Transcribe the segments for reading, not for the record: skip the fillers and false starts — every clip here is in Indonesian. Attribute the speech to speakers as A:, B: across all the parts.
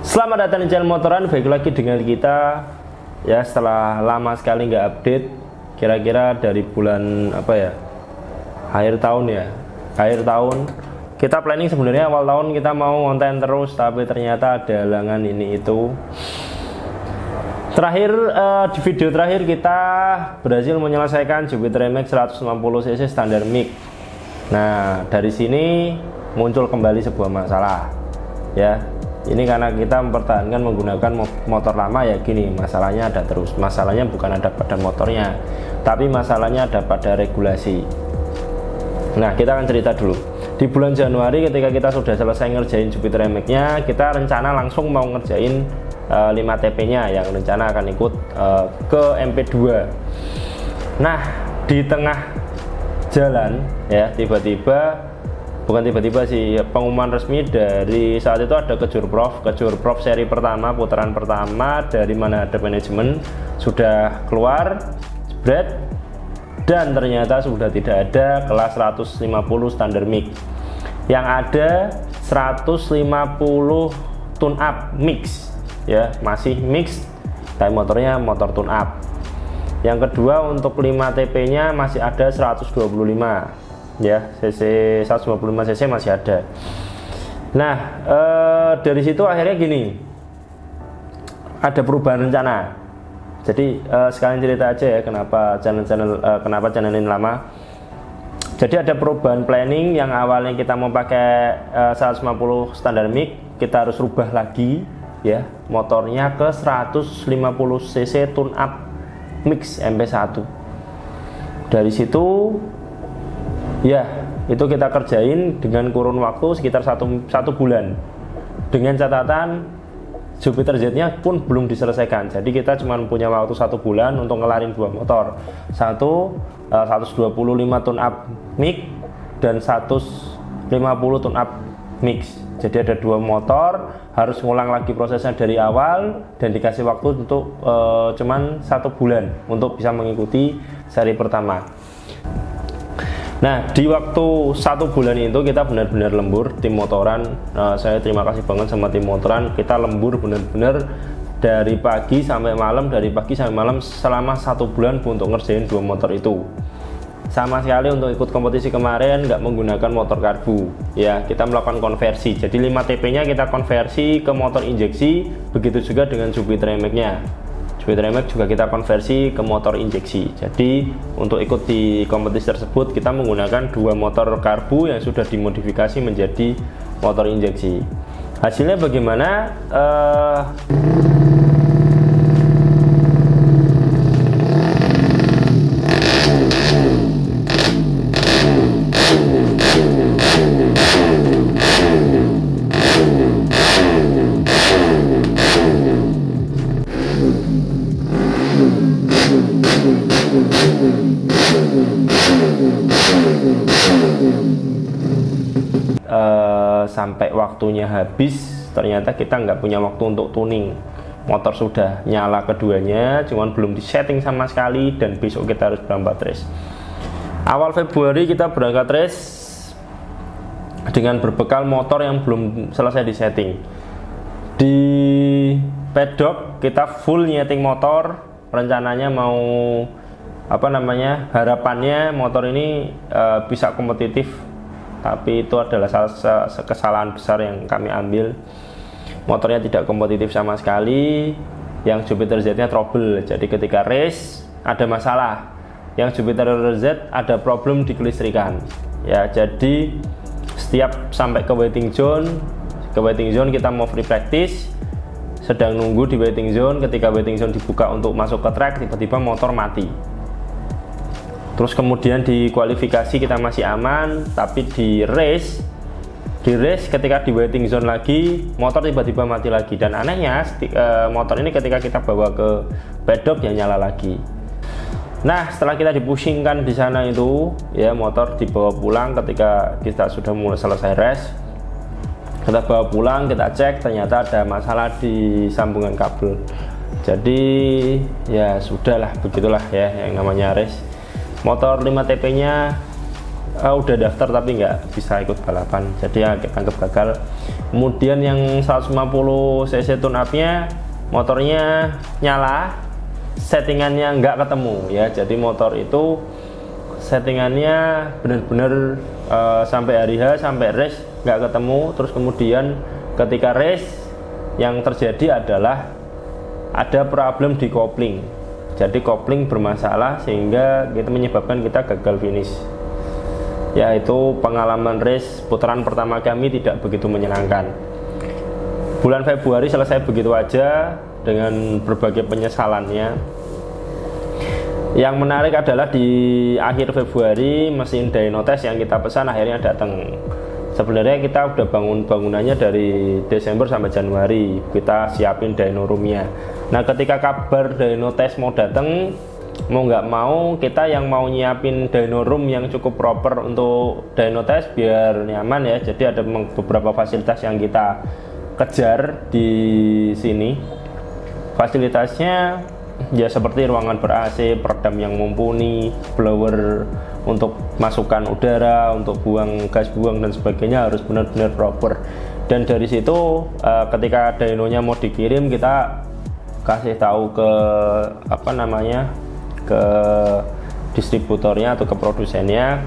A: Selamat datang di channel Motoran. Baik lagi dengan kita ya, setelah lama sekali nggak update. Kira-kira dari bulan apa ya, akhir tahun kita planning. Sebenarnya awal tahun kita mau konten terus, tapi ternyata ada halangan ini itu. Terakhir di video terakhir kita berhasil menyelesaikan Jupiter MX 150cc standar MIG. Nah, dari sini muncul kembali sebuah masalah ya. Ini karena kita mempertahankan menggunakan motor lama ya. Gini, masalahnya ada terus. Masalahnya bukan ada pada motornya, tapi masalahnya ada pada regulasi. Nah, kita akan cerita dulu. Di bulan Januari ketika kita sudah selesai ngerjain Jupiter MX nya, kita rencana langsung mau ngerjain 5 TP nya yang rencana akan ikut ke MP2. Nah, di tengah jalan ya, bukan tiba-tiba sih, pengumuman resmi dari saat itu ada Kejurprov seri pertama, putaran pertama dari Manado Manajemen sudah keluar, jebret, dan ternyata sudah tidak ada kelas 150 standar MIG. Yang ada 150 tune up mix ya, masih mix, tapi motornya motor tune up. Yang kedua, untuk 5 TP nya masih ada 125 ya, cc 125 cc masih ada. Nah, dari situ akhirnya gini, ada perubahan rencana. Jadi sekalian cerita aja ya, kenapa channel ini lama. Jadi ada perubahan planning. Yang awalnya kita mau pakai 150 standar MIG, kita harus rubah lagi ya, motornya ke 150 cc tune up mix MP1. Dari situ ya, itu kita kerjain dengan kurun waktu sekitar satu bulan, dengan catatan Jupiter Z-nya pun belum diselesaikan. Jadi kita cuma punya waktu 1 bulan untuk ngelarin 2 motor, 125 tune up MIG dan 150 tune up mix. Jadi ada 2 motor, harus ngulang lagi prosesnya dari awal, dan dikasih waktu untuk cuman 1 bulan untuk bisa mengikuti seri pertama. Nah, di waktu 1 bulan itu kita benar-benar lembur, tim motoran. Saya terima kasih banget sama tim motoran. Kita lembur benar-benar dari pagi sampai malam, selama 1 bulan untuk ngerjain 2 motor itu. Sama sekali untuk ikut kompetisi kemarin nggak menggunakan motor karbu ya, kita melakukan konversi. Jadi 5 TP nya kita konversi ke motor injeksi, begitu juga dengan Jupiter MX nya. Jupiter MX juga kita konversi ke motor injeksi. Jadi untuk ikut di kompetisi tersebut kita menggunakan 2 motor karbu yang sudah dimodifikasi menjadi motor injeksi. Hasilnya bagaimana? Sampai waktunya habis, ternyata kita nggak punya waktu untuk tuning. Motor sudah nyala keduanya, cuman belum disetting sama sekali, dan besok kita harus berangkat race. Awal Februari kita berangkat race dengan berbekal motor yang belum selesai disetting. Di pedok kita full nyeting motor, rencananya mau harapannya motor ini bisa kompetitif. Tapi itu adalah kesalahan besar yang kami ambil. Motornya tidak kompetitif sama sekali. Yang Jupiter Z nya trouble. Jadi ketika race ada masalah. Yang Jupiter Z ada problem di kelistrikan ya. Jadi setiap sampai ke waiting zone kita mau free practice, sedang nunggu di waiting zone. Ketika waiting zone dibuka untuk masuk ke track, tiba-tiba motor mati. Terus kemudian di kualifikasi kita masih aman, tapi di race ketika di waiting zone lagi, motor tiba-tiba mati lagi. Dan anehnya motor ini ketika kita bawa ke pedok ya nyala lagi. Nah, setelah kita dipusingkan di sana itu ya, motor dibawa pulang. Ketika kita sudah mulai selesai race, kita bawa pulang, kita cek, ternyata ada masalah di sambungan kabel. Jadi ya sudahlah, begitulah ya yang namanya race. Motor 5 TP nya udah daftar tapi nggak bisa ikut balapan, jadi ya kita anggap gagal. Kemudian yang 150 cc tune up-nya, motornya nyala, settingannya nggak ketemu ya. Jadi motor itu settingannya benar-benar sampai hari H, sampai race nggak ketemu. Terus kemudian ketika race yang terjadi adalah ada problem di kopling. Jadi kopling bermasalah sehingga kita menyebabkan kita gagal finish. Yaitu pengalaman race putaran pertama kami tidak begitu menyenangkan. Bulan Februari selesai begitu aja dengan berbagai penyesalannya. Yang menarik adalah di akhir Februari mesin dyno test yang kita pesan akhirnya datang. Sebenarnya kita udah bangunannya dari Desember sampai Januari, kita siapin dyno roomnya. Nah ketika kabar dyno test mau datang, mau nggak mau kita yang mau nyiapin dyno room yang cukup proper untuk dyno test biar nyaman ya. Jadi ada beberapa fasilitas yang kita kejar di sini. Fasilitasnya ya seperti ruangan ber-AC, peredam yang mumpuni, blower untuk masukkan udara, untuk buang gas buang dan sebagainya harus benar-benar proper. Dan dari situ ketika dynonya mau dikirim, kita kasih tahu ke ke distributornya atau ke produsennya,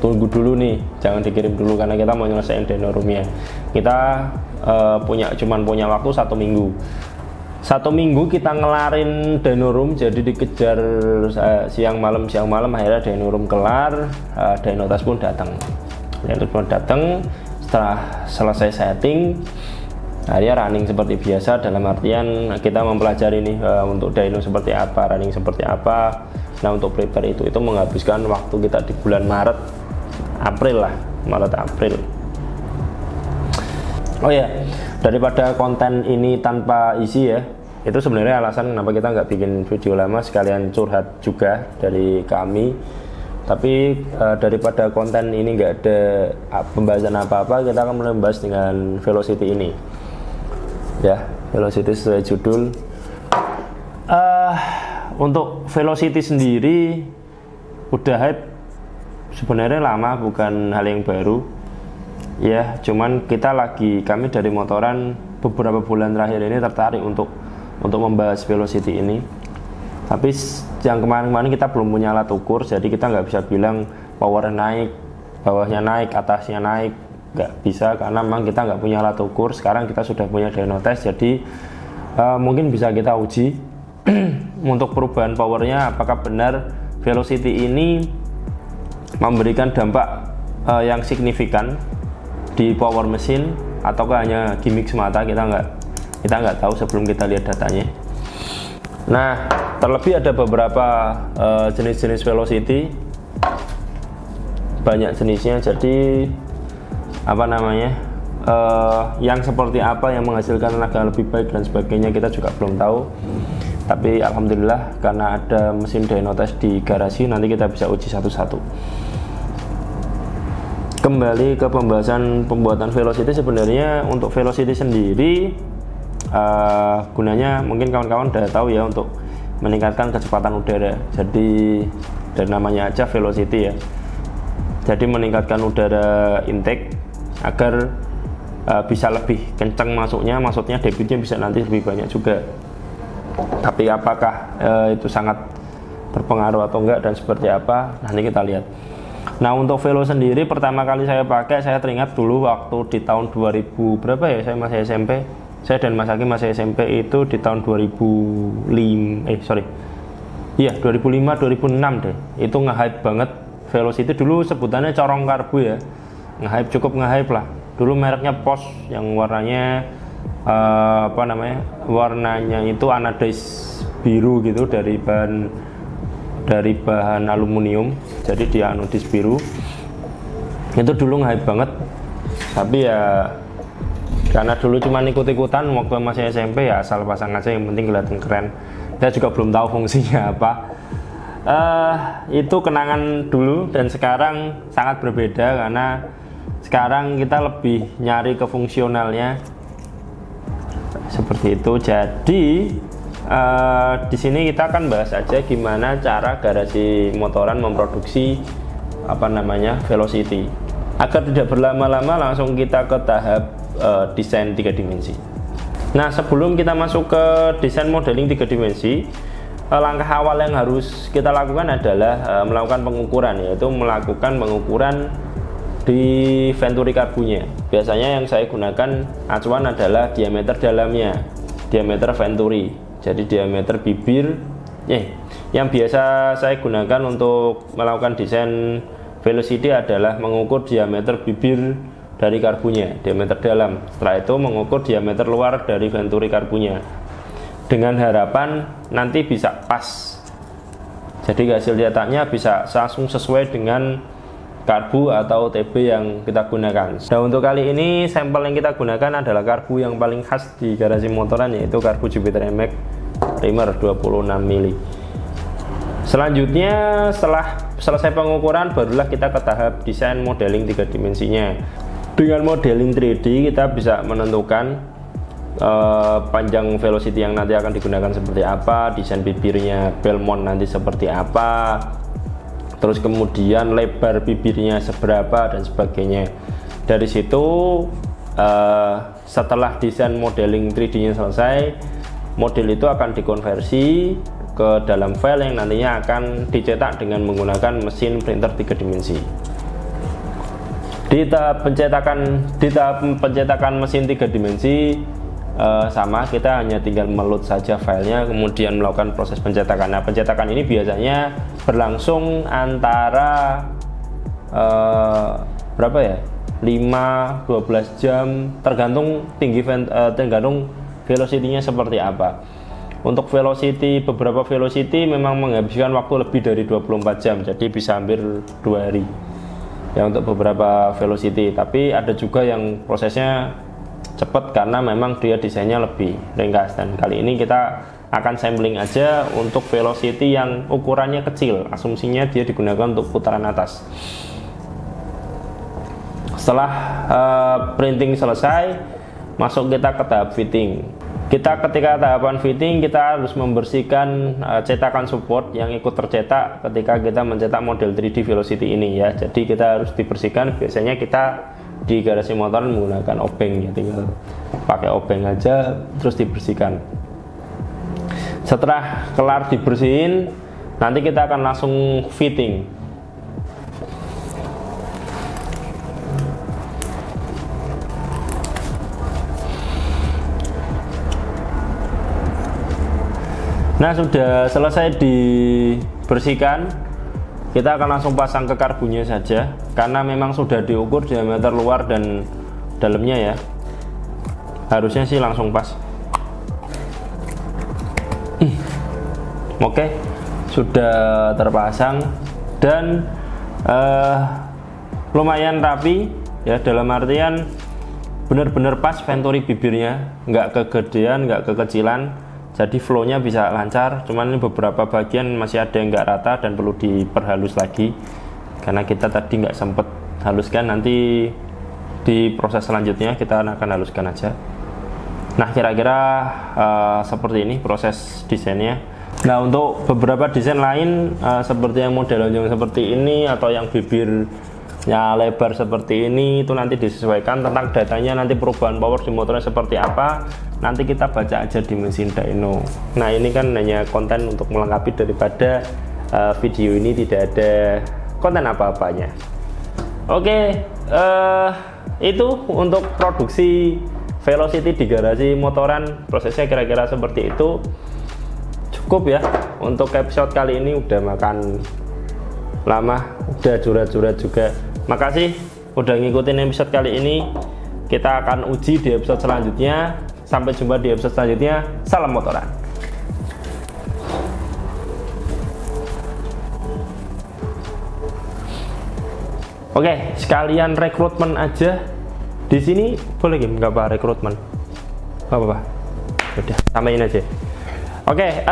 A: tunggu dulu nih, jangan dikirim dulu karena kita mau nyelesain dyno roomnya. Kita cuman punya waktu 1 minggu. 1 minggu kita ngelarin dyno room, jadi dikejar siang malam akhirnya dyno room kelar, dyno test pun datang. Setelah selesai setting, akhirnya running seperti biasa, dalam artian kita mempelajari nih untuk dyno seperti apa, running seperti apa. Nah untuk prepare itu menghabiskan waktu kita di bulan Maret April. Oh ya, daripada konten ini tanpa isi ya, itu sebenarnya alasan kenapa kita nggak bikin video lama, sekalian curhat juga dari kami. Tapi daripada konten ini nggak ada pembahasan apa-apa, kita akan mulai membahas dengan velocity ini ya. Velocity sesuai judul. Untuk velocity sendiri udah hype sebenarnya lama, bukan hal yang baru ya. Cuman kami dari Motoran beberapa bulan terakhir ini tertarik untuk membahas velocity ini. Tapi yang kemarin-kemarin kita belum punya alat ukur, jadi kita nggak bisa bilang powernya naik, bawahnya naik, atasnya naik, nggak bisa karena memang kita nggak punya alat ukur. Sekarang kita sudah punya dyno test, jadi mungkin bisa kita uji untuk perubahan powernya, apakah benar velocity ini memberikan dampak yang signifikan di power mesin ataukah hanya gimmick semata. Kita nggak tahu sebelum kita lihat datanya. Nah, terlebih ada beberapa jenis-jenis velocity, banyak jenisnya. Jadi yang seperti apa yang menghasilkan tenaga lebih baik dan sebagainya kita juga belum tahu. Tapi alhamdulillah karena ada mesin dyno test di garasi, nanti kita bisa uji satu-satu. Kembali ke pembuatan velocity, sebenarnya untuk velocity sendiri gunanya mungkin kawan-kawan udah tahu ya, untuk meningkatkan kecepatan udara. Jadi dari namanya aja velocity ya, jadi meningkatkan udara intake agar bisa lebih kencang maksudnya debitnya bisa nanti lebih banyak juga. Tapi apakah itu sangat berpengaruh atau enggak dan seperti apa, nanti kita lihat. Nah untuk velo sendiri pertama kali saya pakai, saya teringat dulu waktu di tahun 2000 berapa ya, saya masih SMP. Saya dan Mas Aki masih SMP itu di tahun 2005 2006 deh. Itu nge-hype banget velocity, dulu sebutannya corong karbu ya. Cukup nge-hype lah. Dulu mereknya POS yang warnanya warnanya itu anodis biru gitu, dari bahan aluminium, jadi dia anodis biru. Itu dulu nge-hype banget. Tapi ya karena dulu cuma ikut-ikutan waktu masih SMP, ya asal pasang aja yang penting kelihatan keren. Saya juga belum tahu fungsinya apa. Itu kenangan dulu, dan sekarang sangat berbeda karena sekarang kita lebih nyari ke fungsionalnya seperti itu. Jadi di sini kita akan bahas aja gimana cara garasi Motoran memproduksi apa namanya velocity. Agar tidak berlama-lama, langsung kita ke tahap desain 3 dimensi. Nah, sebelum kita masuk ke desain modeling 3 dimensi, langkah awal yang harus kita lakukan adalah melakukan pengukuran, yaitu melakukan pengukuran di venturi karbunya. Biasanya yang saya gunakan acuan adalah diameter dalamnya, diameter venturi. Jadi diameter bibir, yang biasa saya gunakan untuk melakukan desain velocity adalah mengukur diameter bibir dari karbunya, diameter dalam. Setelah itu mengukur diameter luar dari venturi karbunya, dengan harapan nanti bisa pas. Jadi hasil cetaknya bisa langsung sesuai dengan karbu atau TB yang kita gunakan. Nah, untuk kali ini sampel yang kita gunakan adalah karbu yang paling khas di garasi motoran, yaitu karbu Jupiter NMAX primer 26 mili. Selanjutnya, setelah selesai pengukuran, barulah kita ke tahap desain modeling 3 dimensinya. Dengan modeling 3D kita bisa menentukan panjang velocity yang nanti akan digunakan seperti apa, desain bibirnya Belmont nanti seperti apa, terus kemudian lebar bibirnya seberapa dan sebagainya. Dari situ setelah desain modeling 3D-nya selesai, model itu akan dikonversi ke dalam file yang nantinya akan dicetak dengan menggunakan mesin printer 3 dimensi. Di tahap pencetakan mesin 3 dimensi sama, kita hanya tinggal meload saja filenya, kemudian melakukan proses pencetakan. Nah, pencetakan ini biasanya berlangsung antara berapa ya, 5-12 jam, tergantung tergantung velocity-nya seperti apa. Untuk velocity, beberapa velocity memang menghabiskan waktu lebih dari 24 jam, jadi bisa hampir 2 hari ya untuk beberapa velocity. Tapi ada juga yang prosesnya cepat karena memang dia desainnya lebih ringkas. Dan kali ini kita akan sampling aja untuk velocity yang ukurannya kecil, asumsinya dia digunakan untuk putaran atas. Setelah printing selesai, masuk kita ke tahap fitting. Ketika tahapan fitting, kita harus membersihkan cetakan support yang ikut tercetak ketika kita mencetak model 3D velocity ini ya. Jadi kita harus dibersihkan. Biasanya kita di garasi motor menggunakan obeng ya, tinggal pakai obeng aja terus dibersihkan. Setelah kelar dibersihin, nanti kita akan langsung fitting. Nah, sudah selesai dibersihkan, kita akan langsung pasang ke karbunya saja, karena memang sudah diukur diameter luar dan dalamnya ya. Harusnya sih langsung pas. Oke, sudah terpasang dan lumayan rapi ya, dalam artian benar-benar pas venturi bibirnya, nggak kegedean, nggak kekecilan. Jadi flow-nya bisa lancar, cuman ini beberapa bagian masih ada yang nggak rata dan perlu diperhalus lagi karena kita tadi nggak sempet haluskan. Nanti di proses selanjutnya kita akan haluskan aja. Nah, kira-kira seperti ini proses desainnya. Nah, untuk beberapa desain lain seperti yang model lonjong seperti ini atau yang bibirnya lebar seperti ini, itu nanti disesuaikan tentang datanya, nanti perubahan power di motornya seperti apa, nanti kita baca aja di mesin dyno. Nah, ini kan hanya konten untuk melengkapi, daripada video ini tidak ada konten apa-apanya. Oke, itu untuk produksi velocity di garasi motoran, prosesnya kira-kira seperti itu. Cukup ya untuk episode kali ini, udah makan lama, udah jurat-jurat juga. Makasih udah ngikutin episode kali ini. Kita akan uji di episode selanjutnya. Sampai jumpa di episode selanjutnya. Salam motoran. Oke, sekalian rekrutmen aja. Di sini boleh nggak Pak rekrutmen? Apa? Udah, samain aja. Oke,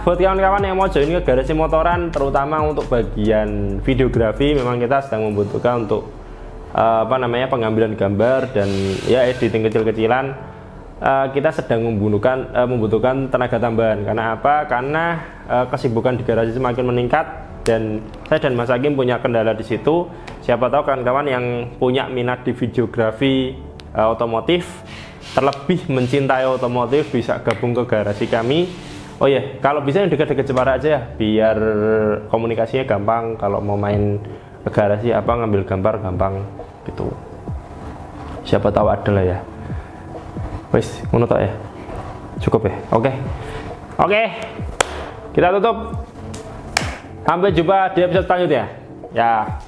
A: buat kawan-kawan yang mau join ke garasi motoran, terutama untuk bagian videografi, memang kita sedang membutuhkan untuk pengambilan gambar dan ya editing kecil-kecilan. Kita sedang membutuhkan tenaga tambahan. Karena apa? Karena kesibukan di garasi semakin meningkat. Dan saya dan Mas Hakim punya kendala di situ. Siapa tahu kawan-kawan yang punya minat di videografi otomotif, terlebih mencintai otomotif, bisa gabung ke garasi kami. Oh ya, kalau bisa yang dekat-dekat Jepara aja ya, biar komunikasinya gampang. Kalau mau main ke garasi apa ngambil gambar gampang gitu. Siapa tahu ada lah ya. Wes, ngono tok ya. Cukup ya. Oke. Kita tutup. Sampai jumpa di episode selanjutnya. Ya.